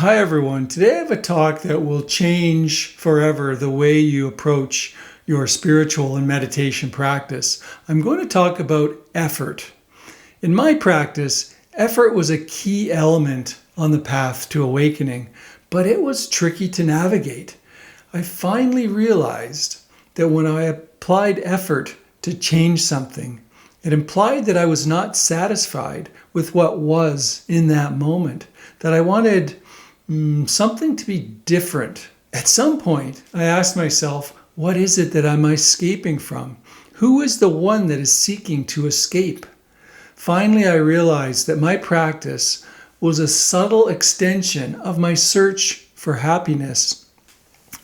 Hi everyone. Today I have a talk that will change forever the way you approach your spiritual and meditation practice. I'm going to talk about effort. In my practice, effort was a key element on the path to awakening, but it was tricky to navigate. I finally realized that when I applied effort to change something, it implied that I was not satisfied with what was in that moment, that I wanted something to be different. At some point, I asked myself, what is it that I'm escaping from? Who is the one that is seeking to escape? Finally, I realized that my practice was a subtle extension of my search for happiness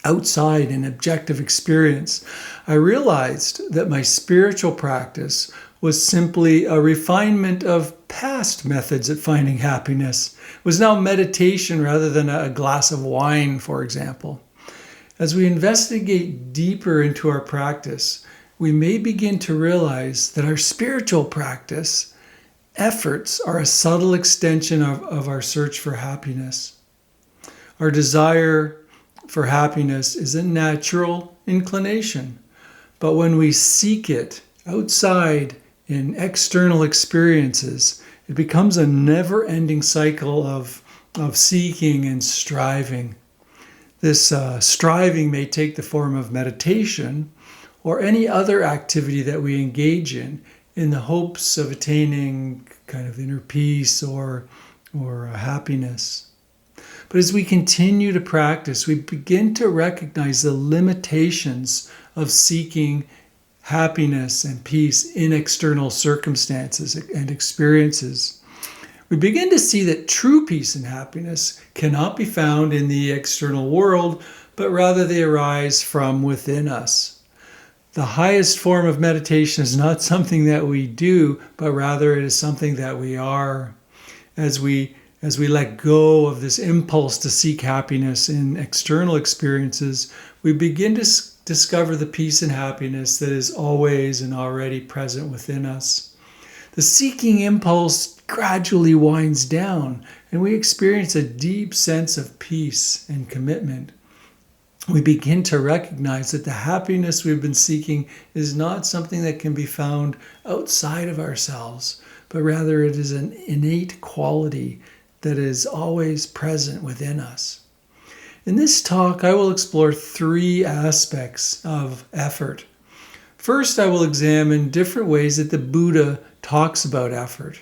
outside an objective experience. I realized that my spiritual practice was simply a refinement of past methods at finding happiness. It was now meditation rather than a glass of wine, for example. As we investigate deeper into our practice, we may begin to realize that our spiritual practice efforts are a subtle extension of our search for happiness. Our desire for happiness is a natural inclination, but when we seek it outside in external experiences, it becomes a never-ending cycle of seeking and striving. This striving may take the form of meditation or any other activity that we engage in the hopes of attaining kind of inner peace or happiness. But as we continue to practice, we begin to recognize the limitations of seeking happiness and peace in external circumstances and experiences. We begin to see that true peace and happiness cannot be found in the external world, but rather they arise from within us. The highest form of meditation is not something that we do, but rather it is something that we are. As we let go of this impulse to seek happiness in external experiences, we begin to discover the peace and happiness that is always and already present within us. The seeking impulse gradually winds down, and we experience a deep sense of peace and commitment. We begin to recognize that the happiness we've been seeking is not something that can be found outside of ourselves, but rather it is an innate quality that is always present within us. In this talk, I will explore three aspects of effort. First, I will examine different ways that the Buddha talks about effort.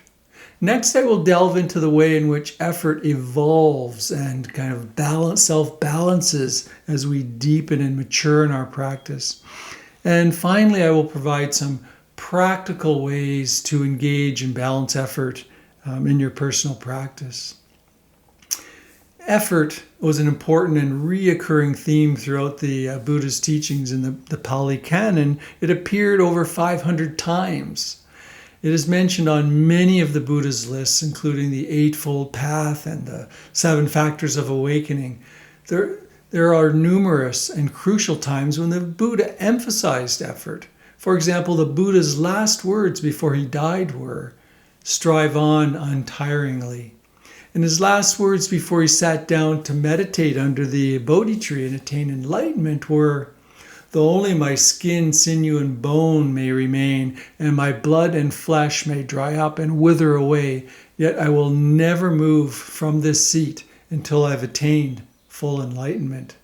Next, I will delve into the way in which effort evolves and kind of self-balances as we deepen and mature in our practice. And finally, I will provide some practical ways to engage and balance effort in your personal practice. Effort was an important and reoccurring theme throughout the Buddha's teachings in the Pali Canon. It appeared over 500 times. It is mentioned on many of the Buddha's lists, including the Eightfold Path and the Seven Factors of Awakening. There are numerous and crucial times when the Buddha emphasized effort. For example, the Buddha's last words before he died were, "Strive on untiringly." And his last words before he sat down to meditate under the Bodhi tree and attain enlightenment were, "Though only my skin, sinew, and bone may remain, and my blood and flesh may dry up and wither away, yet I will never move from this seat until I've attained full enlightenment."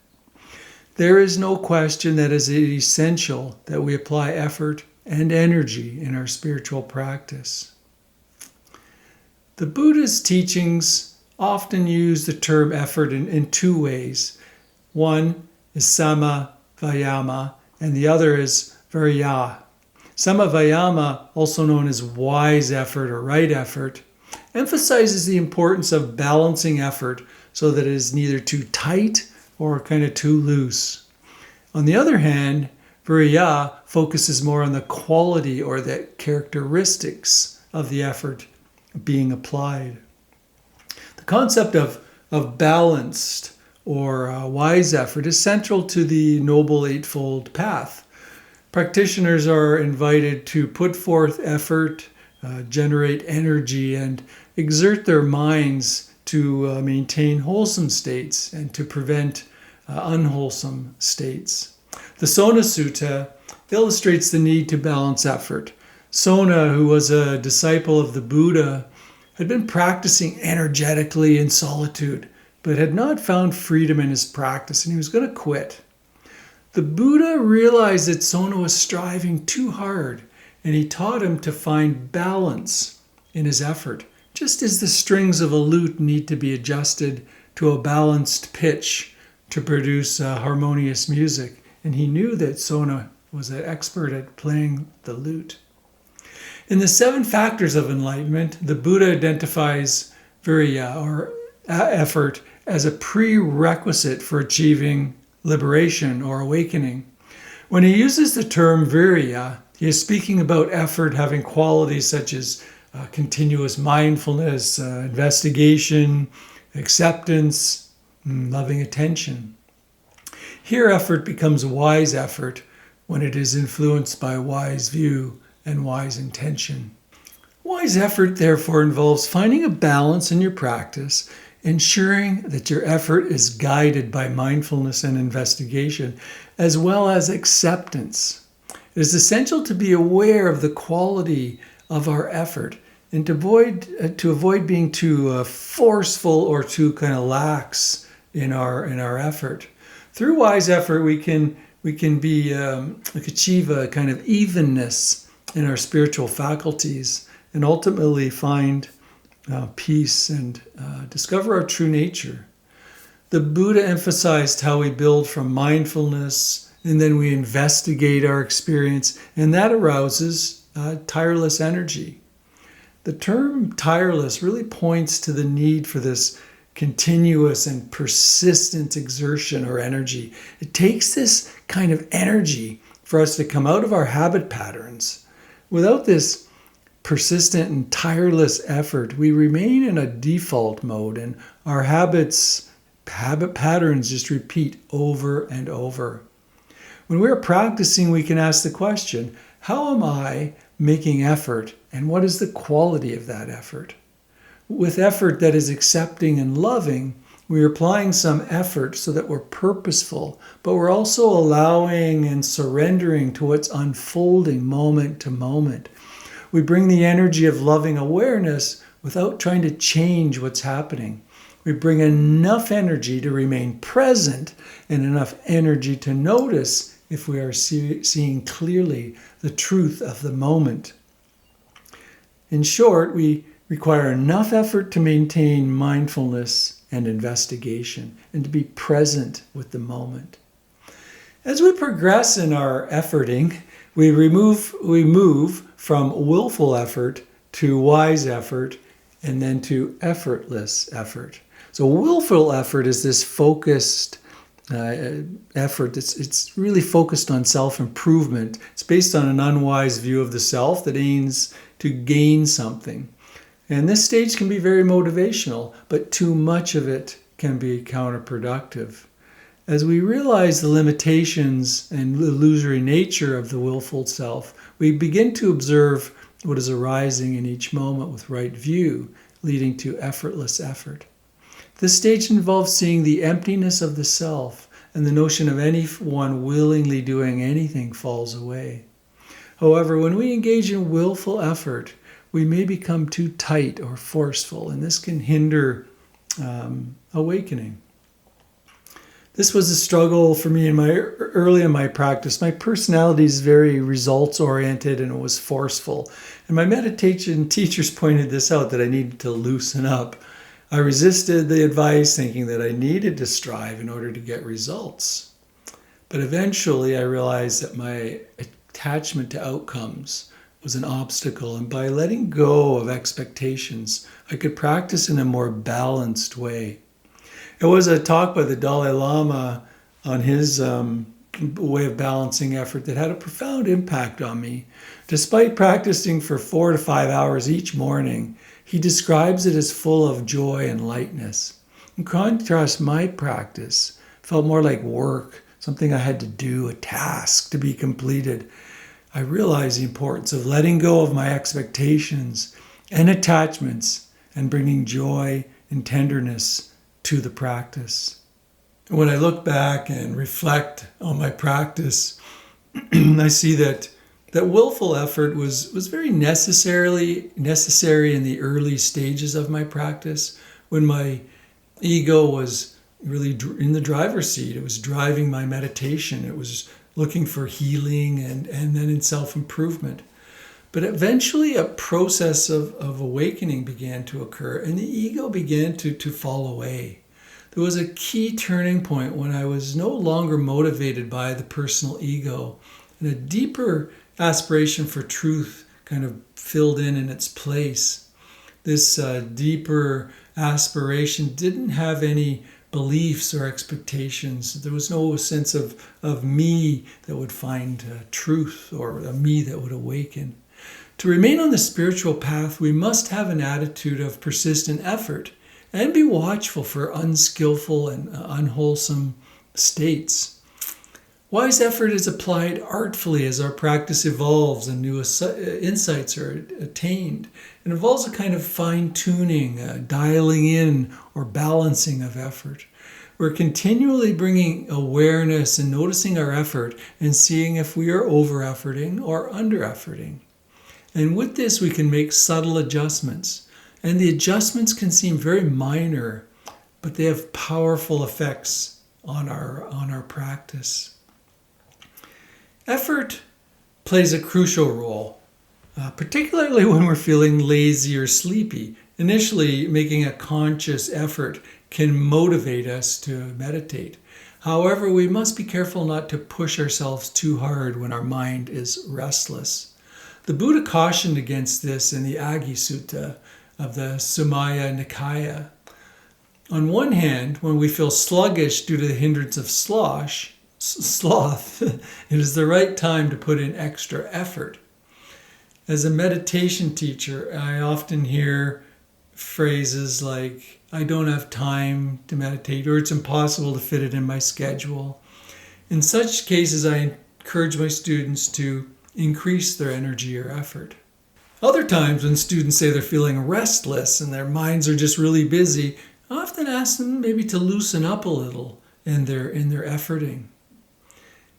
There is no question that it is essential that we apply effort and energy in our spiritual practice. The Buddha's teachings often use the term effort in two ways. One is sama vayama, and the other is virya. Sama vayama, also known as wise effort or right effort, emphasizes the importance of balancing effort so that it is neither too tight or kind of too loose. On the other hand, virya focuses more on the quality or the characteristics of the effort being applied. The concept of balanced or wise effort is central to the Noble Eightfold Path. Practitioners are invited to put forth effort, generate energy, and exert their minds to maintain wholesome states and to prevent unwholesome states. The Sona Sutta illustrates the need to balance effort. Sona, who was a disciple of the Buddha, had been practicing energetically in solitude, but had not found freedom in his practice, and he was going to quit. The Buddha realized that Sona was striving too hard, and he taught him to find balance in his effort, just as the strings of a lute need to be adjusted to a balanced pitch to produce harmonious music. And he knew that Sona was an expert at playing the lute. In the 7 factors of enlightenment, the Buddha identifies effort as a prerequisite for achieving liberation or awakening. When he uses the term virya, he is speaking about effort having qualities such as continuous mindfulness, investigation, acceptance, loving attention. Here, effort becomes wise effort when it is influenced by wise view and wise intention. Wise effort, therefore, involves finding a balance in your practice, ensuring that your effort is guided by mindfulness and investigation, as well as acceptance. It is essential to be aware of the quality of our effort and to avoid being too forceful or too kind of lax in our effort. Through wise effort, we can achieve a kind of evenness in our spiritual faculties and ultimately find peace and discover our true nature. The Buddha emphasized how we build from mindfulness, and then we investigate our experience, and that arouses tireless energy. The term tireless really points to the need for this continuous and persistent exertion or energy. It takes this kind of energy for us to come out of our habit patterns. Without this persistent and tireless effort, we remain in a default mode, and our habit patterns just repeat over and over. When we're practicing, we can ask the question, how am I making effort, and what is the quality of that effort? With effort that is accepting and loving, we're applying some effort so that we're purposeful, but we're also allowing and surrendering to what's unfolding moment to moment. We bring the energy of loving awareness without trying to change what's happening. We bring enough energy to remain present and enough energy to notice if we are seeing clearly the truth of the moment. In short, we require enough effort to maintain mindfulness and investigation and to be present with the moment. As we progress in our efforting, we move from willful effort to wise effort and then to effortless effort. So willful effort is this focused effort. It's really focused on self-improvement. It's based on an unwise view of the self that aims to gain something. And this stage can be very motivational, but too much of it can be counterproductive. As we realize the limitations and illusory nature of the willful self, we begin to observe what is arising in each moment with right view, leading to effortless effort. This stage involves seeing the emptiness of the self, and the notion of anyone willingly doing anything falls away. However, when we engage in willful effort, we may become too tight or forceful, and this can hinder awakening. This was a struggle for me early in my practice. My personality is very results-oriented and it was forceful. And my meditation teachers pointed this out, that I needed to loosen up. I resisted the advice, thinking that I needed to strive in order to get results. But eventually I realized that my attachment to outcomes was an obstacle, and by letting go of expectations, I could practice in a more balanced way. It was a talk by the Dalai Lama on his way of balancing effort that had a profound impact on me. Despite practicing for 4 to 5 hours each morning, he describes it as full of joy and lightness. In contrast, my practice felt more like work, something I had to do, a task to be completed. I realized the importance of letting go of my expectations and attachments and bringing joy and tenderness to the practice. When I look back and reflect on my practice, I see that willful effort was very necessary in the early stages of my practice, when my ego was really in the driver's seat. It was driving my meditation. It was looking for healing and then in self-improvement. But eventually a process of awakening began to occur, and the ego began to fall away. There was a key turning point when I was no longer motivated by the personal ego, and a deeper aspiration for truth kind of filled in its place. This deeper aspiration didn't have any beliefs or expectations. There was no sense of me that would find truth, or a me that would awaken. To remain on the spiritual path, we must have an attitude of persistent effort and be watchful for unskillful and unwholesome states. Wise effort is applied artfully as our practice evolves and new insights are attained. It involves a kind of fine-tuning, dialing in or balancing of effort. We're continually bringing awareness and noticing our effort and seeing if we are over-efforting or under-efforting. And with this, we can make subtle adjustments. And the adjustments can seem very minor, but they have powerful effects on our practice. Effort plays a crucial role, particularly when we're feeling lazy or sleepy. Initially, making a conscious effort can motivate us to meditate. However, we must be careful not to push ourselves too hard when our mind is restless. The Buddha cautioned against this in the Agi Sutta of the Sumaya Nikaya. On one hand, when we feel sluggish due to the hindrance of sloth, it is the right time to put in extra effort. As a meditation teacher, I often hear phrases like, I don't have time to meditate, or it's impossible to fit it in my schedule. In such cases, I encourage my students to increase their energy or effort. Other times, when students say they're feeling restless and their minds are just really busy, I often ask them maybe to loosen up a little in their efforting.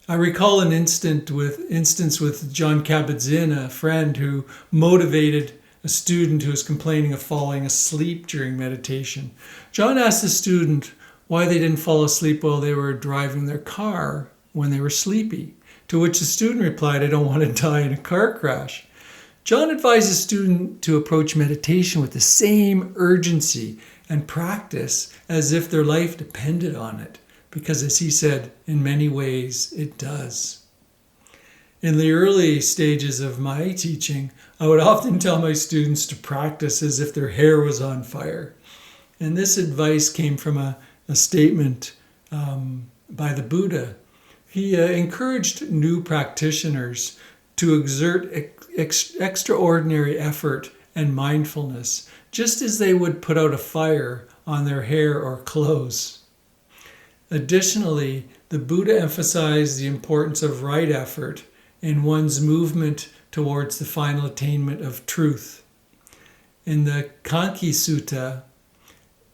I recall an instance with John Kabat-Zinn, a friend who motivated a student who was complaining of falling asleep during meditation. John asked the student why they didn't fall asleep while they were driving their car when they were sleepy, to which the student replied, I don't want to die in a car crash. John advised the student to approach meditation with the same urgency and practice as if their life depended on it, because as he said, in many ways it does. In the early stages of my teaching, I would often tell my students to practice as if their hair was on fire. And this advice came from a statement by the Buddha. He encouraged new practitioners to exert extraordinary effort and mindfulness, just as they would put out a fire on their hair or clothes. Additionally, the Buddha emphasized the importance of right effort in one's movement towards the final attainment of truth. In the Kanki Sutta,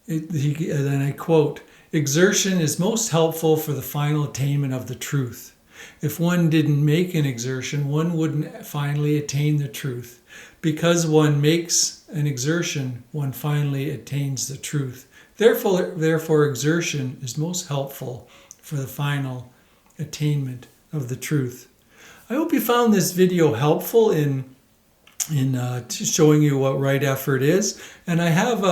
and I quote, exertion is most helpful for the final attainment of the truth. If one didn't make an exertion, one wouldn't finally attain the truth. Because one makes an exertion, one finally attains the truth. Therefore, exertion is most helpful for the final attainment of the truth. I hope you found this video helpful in showing you what right effort is. And I have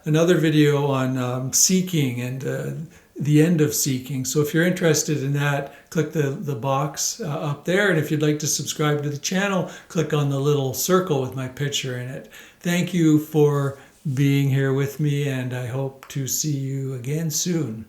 another video on seeking and the end of seeking. So if you're interested in that, click the box up there. And if you'd like to subscribe to the channel, click on the little circle with my picture in it. Thank you for being here with me, and I hope to see you again soon.